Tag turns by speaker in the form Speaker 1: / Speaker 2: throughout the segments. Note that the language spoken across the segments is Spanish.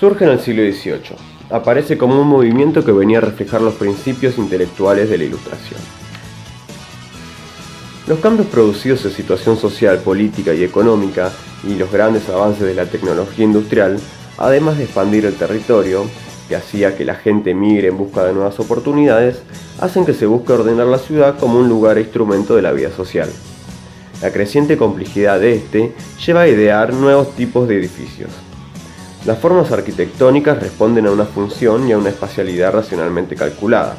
Speaker 1: Surge en el siglo XVIII. Aparece como un movimiento que venía a reflejar los principios intelectuales de la Ilustración. Los cambios producidos en situación social, política y económica y los grandes avances de la tecnología industrial, además de expandir el territorio, que hacía que la gente migre en busca de nuevas oportunidades, hacen que se busque ordenar la ciudad como un lugar e instrumento de la vida social. La creciente complejidad de este lleva a idear nuevos tipos de edificios. Las formas arquitectónicas responden a una función y a una espacialidad racionalmente calculada.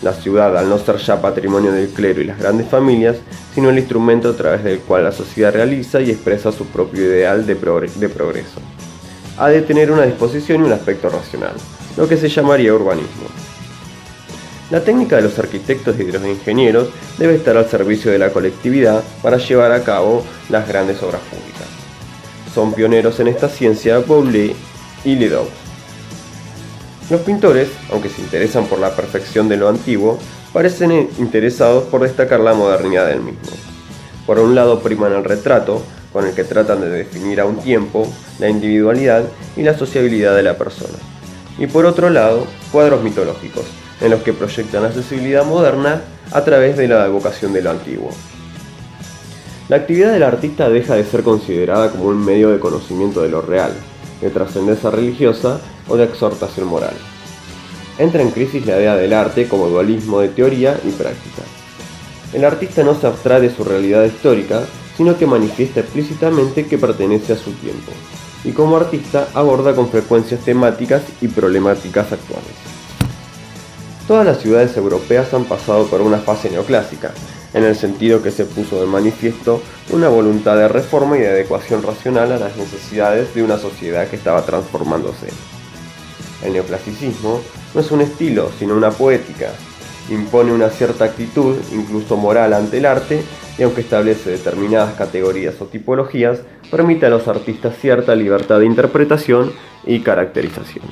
Speaker 1: La ciudad, al no ser ya patrimonio del clero y las grandes familias, sino el instrumento a través del cual la sociedad realiza y expresa su propio ideal de progreso, ha de tener una disposición y un aspecto racional, lo que se llamaría urbanismo. La técnica de los arquitectos y de los ingenieros debe estar al servicio de la colectividad para llevar a cabo las grandes obras públicas. Son pioneros en esta ciencia Boulle y Ledoux. Los pintores, aunque se interesan por la perfección de lo antiguo, parecen interesados por destacar la modernidad del mismo. Por un lado priman el retrato, con el que tratan de definir a un tiempo, la individualidad y la sociabilidad de la persona. Y por otro lado, cuadros mitológicos, en los que proyectan la sensibilidad moderna a través de la evocación de lo antiguo. La actividad del artista deja de ser considerada como un medio de conocimiento de lo real, de trascendencia religiosa o de exhortación moral. Entra en crisis la idea del arte como dualismo de teoría y práctica. El artista no se abstrae de su realidad histórica, sino que manifiesta explícitamente que pertenece a su tiempo, y como artista aborda con frecuencia temáticas y problemáticas actuales. Todas las ciudades europeas han pasado por una fase neoclásica, en el sentido que se puso de manifiesto una voluntad de reforma y de adecuación racional a las necesidades de una sociedad que estaba transformándose. El neoclasicismo no es un estilo, sino una poética. Impone una cierta actitud, incluso moral, ante el arte, y aunque establece determinadas categorías o tipologías, permite a los artistas cierta libertad de interpretación y caracterización.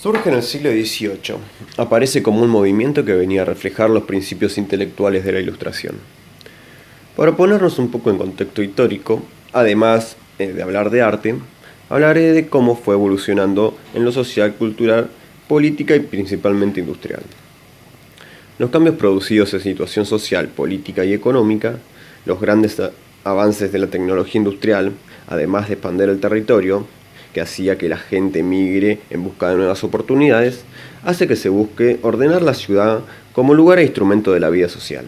Speaker 1: Surge en el siglo XVIII. Aparece como un movimiento que venía a reflejar los principios intelectuales de la Ilustración. Para ponernos un poco en contexto histórico, además de hablar de arte, hablaré de cómo fue evolucionando en lo social, cultural, política y principalmente industrial. Los cambios producidos en situación social, política y económica, los grandes avances de la tecnología industrial, además de expandir el territorio, que hacía que la gente migre en busca de nuevas oportunidades, hace que se busque ordenar la ciudad como lugar e instrumento de la vida social.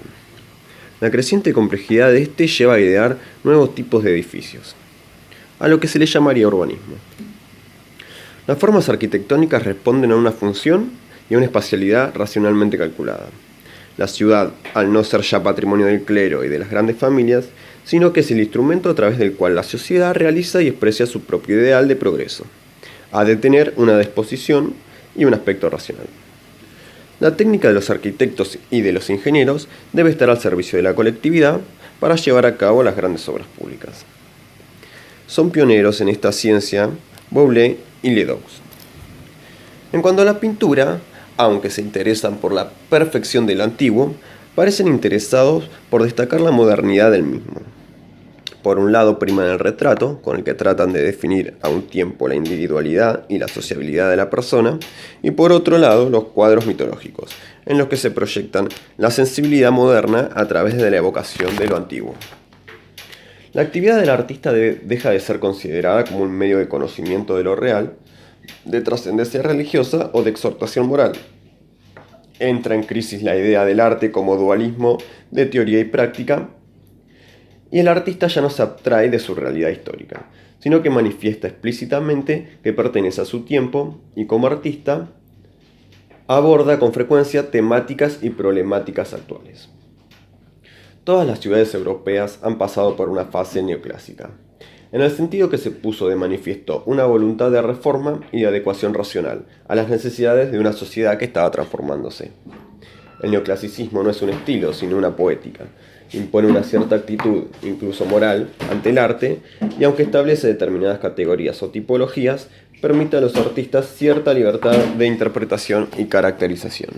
Speaker 1: La creciente complejidad de este lleva a idear nuevos tipos de edificios, a lo que se le llamaría urbanismo. Las formas arquitectónicas responden a una función y a una espacialidad racionalmente calculada. La ciudad, al no ser ya patrimonio del clero y de las grandes familias, sino que es el instrumento a través del cual la sociedad realiza y expresa su propio ideal de progreso, ha de tener una disposición y un aspecto racional. La técnica de los arquitectos y de los ingenieros debe estar al servicio de la colectividad para llevar a cabo las grandes obras públicas. Son pioneros en esta ciencia Boulle y Ledoux. En cuanto a la pintura, aunque se interesan por la perfección de lo antiguo, parecen interesados por destacar la modernidad del mismo. Por un lado priman el retrato, con el que tratan de definir a un tiempo la individualidad y la sociabilidad de la persona, y por otro lado los cuadros mitológicos, en los que se proyectan la sensibilidad moderna a través de la evocación de lo antiguo. La actividad del artista deja de ser considerada como un medio de conocimiento de lo real, de trascendencia religiosa o de exhortación moral. Entra en crisis la idea del arte como dualismo de teoría y práctica, y el artista ya no se abstrae de su realidad histórica, sino que manifiesta explícitamente que pertenece a su tiempo y como artista aborda con frecuencia temáticas y problemáticas actuales. Todas las ciudades europeas han pasado por una fase neoclásica, en el sentido que se puso de manifiesto una voluntad de reforma y de adecuación racional a las necesidades de una sociedad que estaba transformándose. El neoclasicismo no es un estilo, sino una poética. Impone una cierta actitud, incluso moral, ante el arte, y aunque establece determinadas categorías o tipologías, permite a los artistas cierta libertad de interpretación y caracterización.